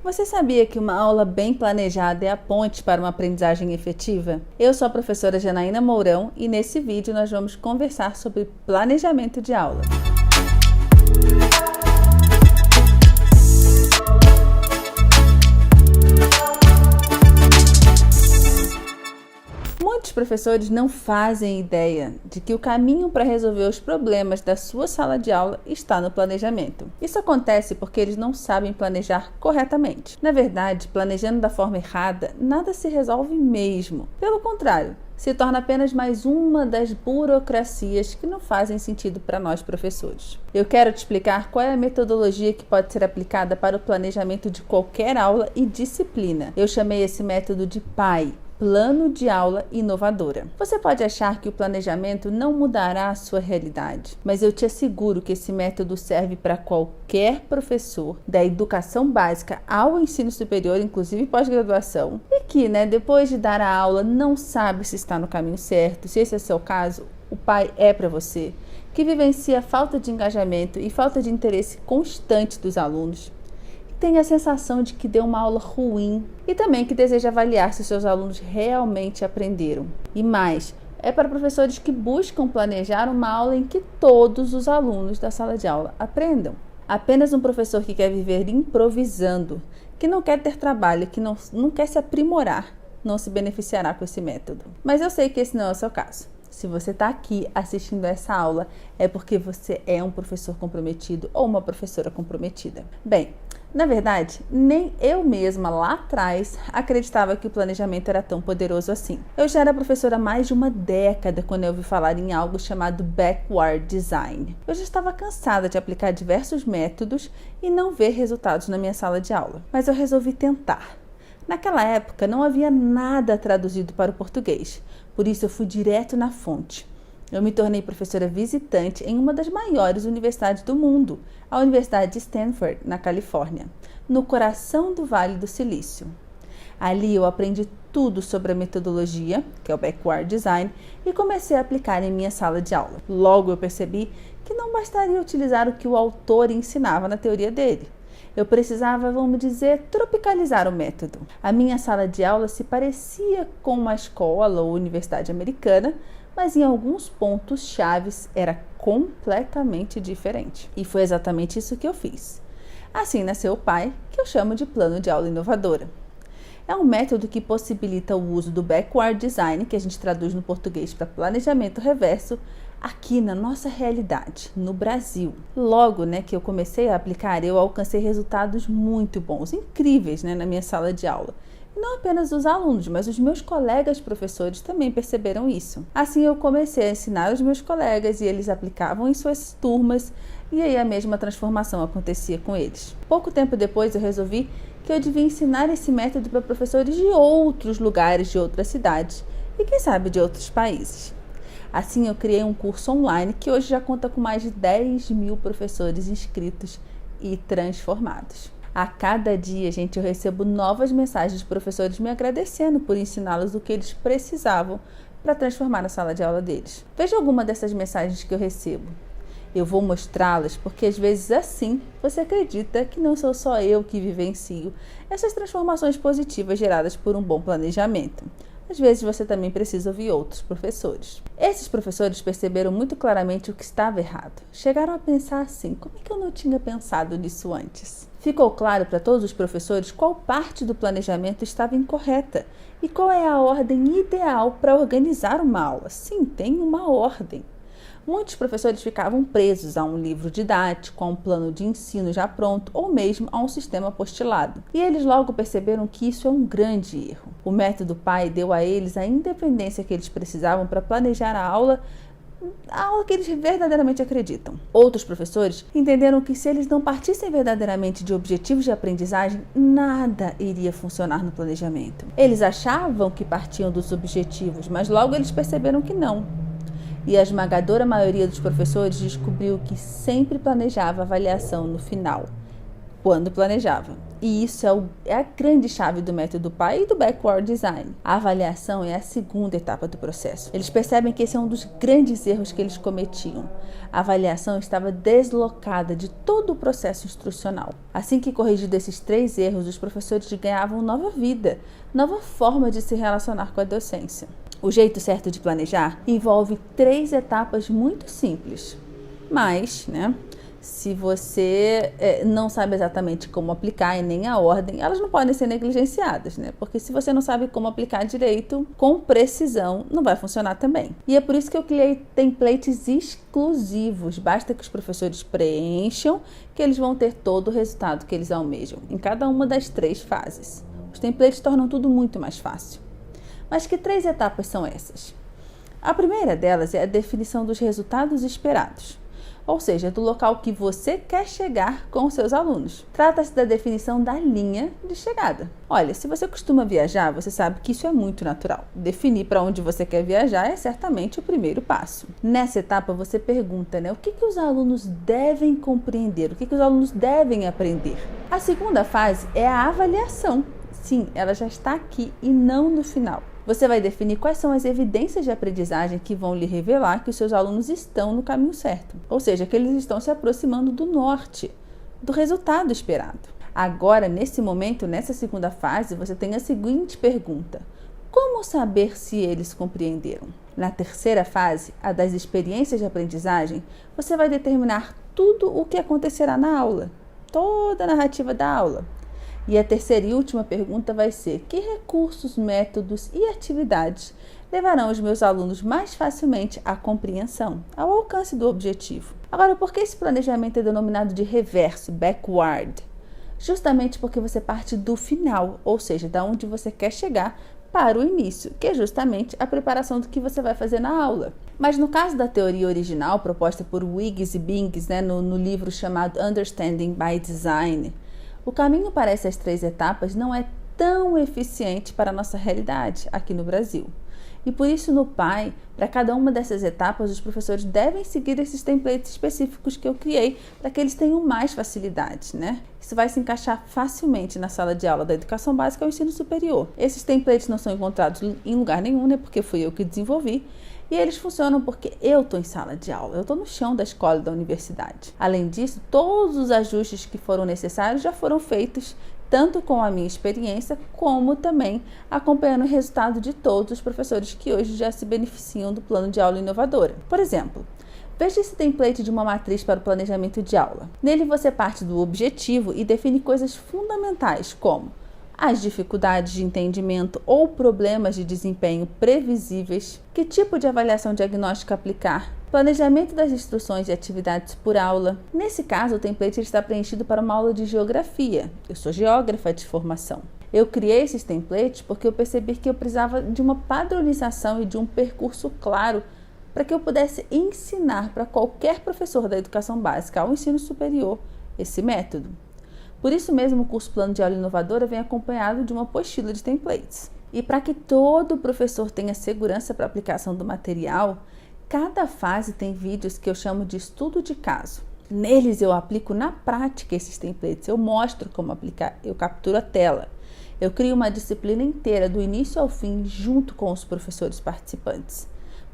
Você sabia que uma aula bem planejada é a ponte para uma aprendizagem efetiva? Eu sou a professora Janaína Mourão e nesse vídeo nós vamos conversar sobre planejamento de aula. Muitos professores não fazem ideia de que o caminho para resolver os problemas da sua sala de aula está no planejamento. Isso acontece porque eles não sabem planejar corretamente. Na verdade, planejando da forma errada, nada se resolve mesmo. Pelo contrário, se torna apenas mais uma das burocracias que não fazem sentido para nós professores. Eu quero te explicar qual é a metodologia que pode ser aplicada para o planejamento de qualquer aula e disciplina. Eu chamei esse método de PAI. Plano de aula inovadora. Você pode achar que o planejamento não mudará a sua realidade, mas eu te asseguro que esse método serve para qualquer professor, da educação básica ao ensino superior, inclusive pós-graduação, e que, depois de dar a aula, não sabe se está no caminho certo. Se esse é seu caso, o PAI é para você, que vivencia falta de engajamento e falta de interesse constante dos alunos. Tem a sensação de que deu uma aula ruim e também que deseja avaliar se seus alunos realmente aprenderam. E mais, é para professores que buscam planejar uma aula em que todos os alunos da sala de aula aprendam. Apenas um professor que quer viver improvisando, que não quer ter trabalho, que não quer se aprimorar, não se beneficiará com esse método. Mas eu sei que esse não é o seu caso. Se você está aqui assistindo essa aula, é porque você é um professor comprometido ou uma professora comprometida. Bem, na verdade, nem eu mesma lá atrás acreditava que o planejamento era tão poderoso assim. Eu já era professora há mais de uma década quando eu ouvi falar em algo chamado Backward Design. Eu já estava cansada de aplicar diversos métodos e não ver resultados na minha sala de aula, mas eu resolvi tentar. Naquela época não havia nada traduzido para o português, por isso eu fui direto na fonte. Eu me tornei professora visitante em uma das maiores universidades do mundo, a Universidade de Stanford, na Califórnia, no coração do Vale do Silício. Ali eu aprendi tudo sobre a metodologia, que é o Backward Design, e comecei a aplicar em minha sala de aula. Logo eu percebi que não bastaria utilizar o que o autor ensinava na teoria dele. Eu precisava, vamos dizer, tropicalizar o método. A minha sala de aula se parecia com uma escola ou universidade americana, mas em alguns pontos chaves era completamente diferente. E foi exatamente isso que eu fiz. Assim nasceu o PAI, que eu chamo de Plano de Aula Inovadora. É um método que possibilita o uso do Backward Design, que a gente traduz no português para planejamento reverso, aqui na nossa realidade, no Brasil. Logo, que eu comecei a aplicar, eu alcancei resultados muito bons, incríveis, na minha sala de aula. Não apenas os alunos, mas os meus colegas professores também perceberam isso. Assim eu comecei a ensinar os meus colegas e eles aplicavam em suas turmas e aí a mesma transformação acontecia com eles. Pouco tempo depois eu resolvi que eu devia ensinar esse método para professores de outros lugares, de outras cidades e quem sabe de outros países. Assim eu criei um curso online que hoje já conta com mais de 10 mil professores inscritos e transformados. A cada dia, eu recebo novas mensagens de professores me agradecendo por ensiná-los o que eles precisavam para transformar a sala de aula deles. Veja alguma dessas mensagens que eu recebo. Eu vou mostrá-las porque às vezes assim você acredita que não sou só eu que vivencio essas transformações positivas geradas por um bom planejamento. Às vezes você também precisa ouvir outros professores. Esses professores perceberam muito claramente o que estava errado. Chegaram a pensar assim, como é que eu não tinha pensado nisso antes? Ficou claro para todos os professores qual parte do planejamento estava incorreta e qual é a ordem ideal para organizar uma aula. Sim, tem uma ordem. Muitos professores ficavam presos a um livro didático, a um plano de ensino já pronto ou mesmo a um sistema apostilado. E eles logo perceberam que isso é um grande erro. O método PAI deu a eles a independência que eles precisavam para planejar a aula que eles verdadeiramente acreditam. Outros professores entenderam que se eles não partissem verdadeiramente de objetivos de aprendizagem, nada iria funcionar no planejamento. Eles achavam que partiam dos objetivos, mas logo eles perceberam que não. E a esmagadora maioria dos professores descobriu que sempre planejava a avaliação no final, quando planejava. E isso é a grande chave do método PAI e do Backward Design. A avaliação é a segunda etapa do processo. Eles percebem que esse é um dos grandes erros que eles cometiam. A avaliação estava deslocada de todo o processo instrucional. Assim que corrigido esses 3 erros, os professores ganhavam nova vida, nova forma de se relacionar com a docência. O jeito certo de planejar envolve 3 etapas muito simples. Mas, se você não sabe exatamente como aplicar e nem a ordem, elas não podem ser negligenciadas, Porque se você não sabe como aplicar direito, com precisão, não vai funcionar também. E é por isso que eu criei templates exclusivos. Basta que os professores preencham, que eles vão ter todo o resultado que eles almejam, em cada uma das 3 fases. Os templates tornam tudo muito mais fácil. Mas que 3 etapas são essas? A primeira delas é a definição dos resultados esperados, ou seja, do local que você quer chegar com os seus alunos. Trata-se da definição da linha de chegada. Olha, se você costuma viajar, você sabe que isso é muito natural. Definir para onde você quer viajar é certamente o primeiro passo. Nessa etapa, você pergunta, o que os alunos devem compreender, o que os alunos devem aprender. A segunda fase é a avaliação. Sim, ela já está aqui e não no final. Você vai definir quais são as evidências de aprendizagem que vão lhe revelar que os seus alunos estão no caminho certo. Ou seja, que eles estão se aproximando do norte, do resultado esperado. Agora, nesse momento, nessa segunda fase, você tem a seguinte pergunta: como saber se eles compreenderam? Na terceira fase, a das experiências de aprendizagem, você vai determinar tudo o que acontecerá na aula, toda a narrativa da aula. E a terceira e última pergunta vai ser: que recursos, métodos e atividades levarão os meus alunos mais facilmente à compreensão, ao alcance do objetivo? Agora, por que esse planejamento é denominado de reverso, backward? Justamente porque você parte do final, ou seja, da onde você quer chegar, para o início, que é justamente a preparação do que você vai fazer na aula. Mas no caso da teoria original, proposta por Wiggs e Bings, no livro chamado Understanding by Design, o caminho para essas 3 etapas não é tão eficiente para a nossa realidade aqui no Brasil. E por isso, no PAI, para cada uma dessas etapas, os professores devem seguir esses templates específicos que eu criei para que eles tenham mais facilidade, Isso vai se encaixar facilmente na sala de aula da educação básica ao ensino superior. Esses templates não são encontrados em lugar nenhum, Porque fui eu que desenvolvi. E eles funcionam porque eu estou em sala de aula, eu estou no chão da escola e da universidade. Além disso, todos os ajustes que foram necessários já foram feitos, tanto com a minha experiência, como também acompanhando o resultado de todos os professores que hoje já se beneficiam do plano de aula inovadora. Por exemplo, veja esse template de uma matriz para o planejamento de aula. Nele você parte do objetivo e define coisas fundamentais como as dificuldades de entendimento ou problemas de desempenho previsíveis, que tipo de avaliação diagnóstica aplicar, planejamento das instruções e atividades por aula. Nesse caso, o template está preenchido para uma aula de geografia. Eu sou geógrafa de formação. Eu criei esses templates porque eu percebi que eu precisava de uma padronização e de um percurso claro para que eu pudesse ensinar para qualquer professor da educação básica ao ensino superior esse método. Por isso mesmo, o curso Plano de Aula Inovadora vem acompanhado de uma apostila de templates. E para que todo professor tenha segurança para a aplicação do material, cada fase tem vídeos que eu chamo de estudo de caso. Neles eu aplico na prática esses templates, eu mostro como aplicar, eu capturo a tela. Eu crio uma disciplina inteira, do início ao fim, junto com os professores participantes.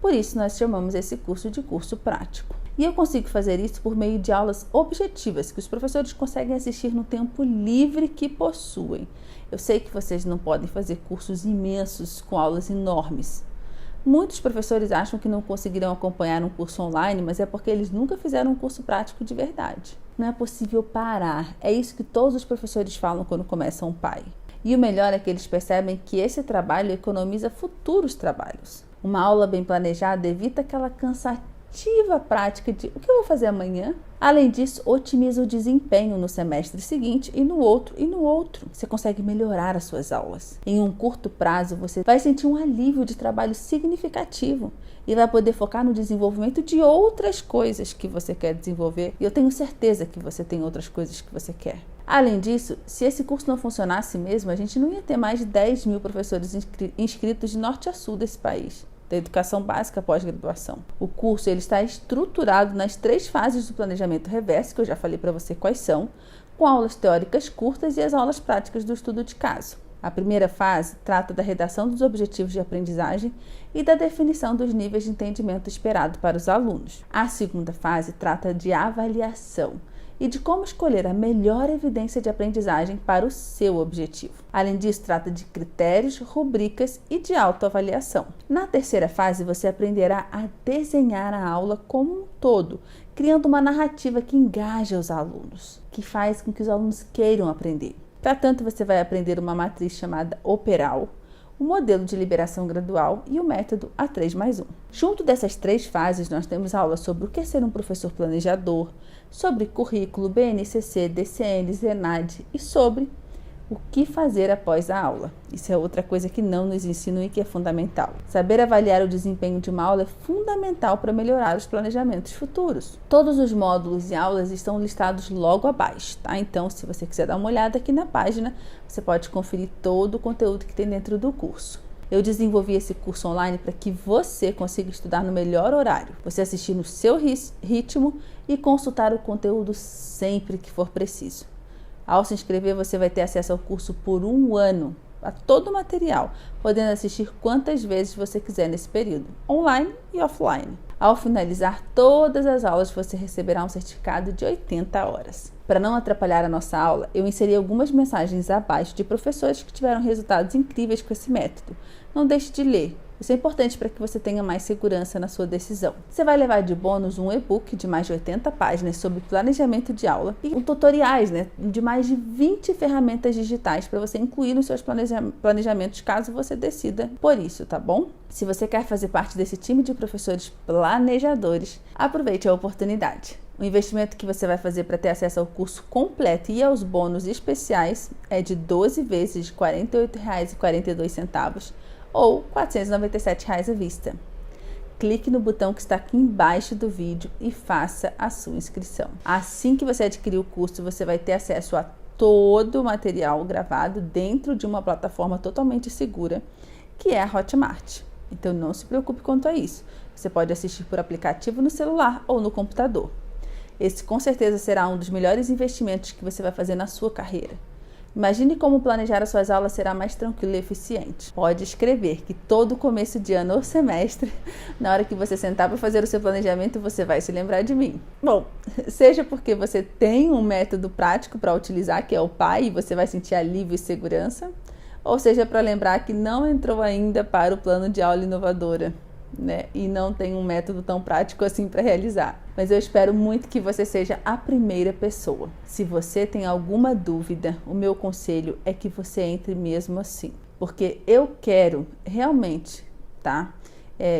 Por isso nós chamamos esse curso de curso prático. E eu consigo fazer isso por meio de aulas objetivas, que os professores conseguem assistir no tempo livre que possuem. Eu sei que vocês não podem fazer cursos imensos com aulas enormes. Muitos professores acham que não conseguirão acompanhar um curso online, mas é porque eles nunca fizeram um curso prático de verdade. Não é possível parar. É isso que todos os professores falam quando começam um PAI. E o melhor é que eles percebem que esse trabalho economiza futuros trabalhos. Uma aula bem planejada evita aquela cansativa prática de o que eu vou fazer amanhã. Além disso, otimiza o desempenho no semestre seguinte e no outro e no outro. Você consegue melhorar as suas aulas. Em um curto prazo, você vai sentir um alívio de trabalho significativo e vai poder focar no desenvolvimento de outras coisas que você quer desenvolver. E eu tenho certeza que você tem outras coisas que você quer. Além disso, se esse curso não funcionasse mesmo, a gente não ia ter mais de 10 mil professores inscritos de norte a sul desse país, da educação básica pós-graduação. O curso ele está estruturado nas 3 fases do planejamento reverso, que eu já falei para você quais são, com aulas teóricas curtas e as aulas práticas do estudo de caso. A primeira fase trata da redação dos objetivos de aprendizagem e da definição dos níveis de entendimento esperado para os alunos. A segunda fase trata de avaliação e de como escolher a melhor evidência de aprendizagem para o seu objetivo. Além disso, trata de critérios, rubricas e de autoavaliação. Na terceira fase, você aprenderá a desenhar a aula como um todo, criando uma narrativa que engaja os alunos, que faz com que os alunos queiram aprender. Para tanto, você vai aprender uma matriz chamada Operal, o modelo de liberação gradual e o método A3+1. Junto dessas 3 fases, nós temos aulas sobre o que é ser um professor planejador, sobre currículo, BNCC, DCN, ZENAD e sobre o que fazer após a aula. Isso é outra coisa que não nos ensinam e que é fundamental. Saber avaliar o desempenho de uma aula é fundamental para melhorar os planejamentos futuros. Todos os módulos e aulas estão listados logo abaixo, tá? Então, se você quiser dar uma olhada aqui na página, você pode conferir todo o conteúdo que tem dentro do curso. Eu desenvolvi esse curso online para que você consiga estudar no melhor horário, você assistir no seu ritmo e consultar o conteúdo sempre que for preciso. Ao se inscrever, você vai ter acesso ao curso por 1 ano, a todo o material, podendo assistir quantas vezes você quiser nesse período, online e offline. Ao finalizar todas as aulas, você receberá um certificado de 80 horas. Para não atrapalhar a nossa aula, eu inseri algumas mensagens abaixo de professores que tiveram resultados incríveis com esse método. Não deixe de ler. Isso é importante para que você tenha mais segurança na sua decisão. Você vai levar de bônus um e-book de mais de 80 páginas sobre planejamento de aula e tutoriais, de mais de 20 ferramentas digitais para você incluir nos seus planejamentos, caso você decida por isso, tá bom? Se você quer fazer parte desse time de professores planejadores, aproveite a oportunidade. O investimento que você vai fazer para ter acesso ao curso completo e aos bônus especiais é de 12 vezes de R$ 48,42 ou R$ 497 à vista. Clique no botão que está aqui embaixo do vídeo e faça a sua inscrição. Assim que você adquirir o curso, você vai ter acesso a todo o material gravado dentro de uma plataforma totalmente segura, que é a Hotmart. Então não se preocupe quanto a isso. Você pode assistir por aplicativo no celular ou no computador. Esse com certeza será um dos melhores investimentos que você vai fazer na sua carreira. Imagine como planejar as suas aulas será mais tranquilo e eficiente. Pode escrever que todo começo de ano ou semestre, na hora que você sentar para fazer o seu planejamento, você vai se lembrar de mim. Bom, seja porque você tem um método prático para utilizar, que é o PAI, e você vai sentir alívio e segurança, ou seja para lembrar que não entrou ainda para o plano de aula inovadora, e não tem um método tão prático assim para realizar. Mas eu espero muito que você seja a primeira pessoa. Se você tem alguma dúvida, o meu conselho é que você entre mesmo assim. Porque eu quero realmente,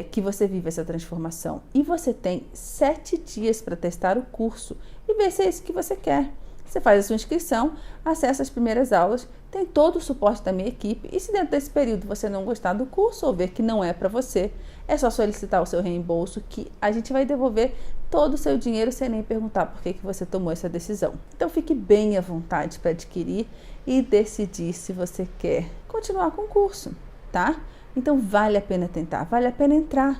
que você viva essa transformação. E você tem 7 dias para testar o curso e ver se é isso que você quer. Você faz a sua inscrição, acessa as primeiras aulas, tem todo o suporte da minha equipe e se dentro desse período você não gostar do curso ou ver que não é para você, é só solicitar o seu reembolso que a gente vai devolver todo o seu dinheiro sem nem perguntar por que você tomou essa decisão. Então fique bem à vontade para adquirir e decidir se você quer continuar com o curso, tá? Então vale a pena tentar, vale a pena entrar.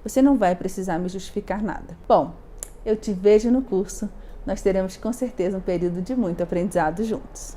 Você não vai precisar me justificar nada. Bom, eu te vejo no curso. Nós teremos com certeza um período de muito aprendizado juntos.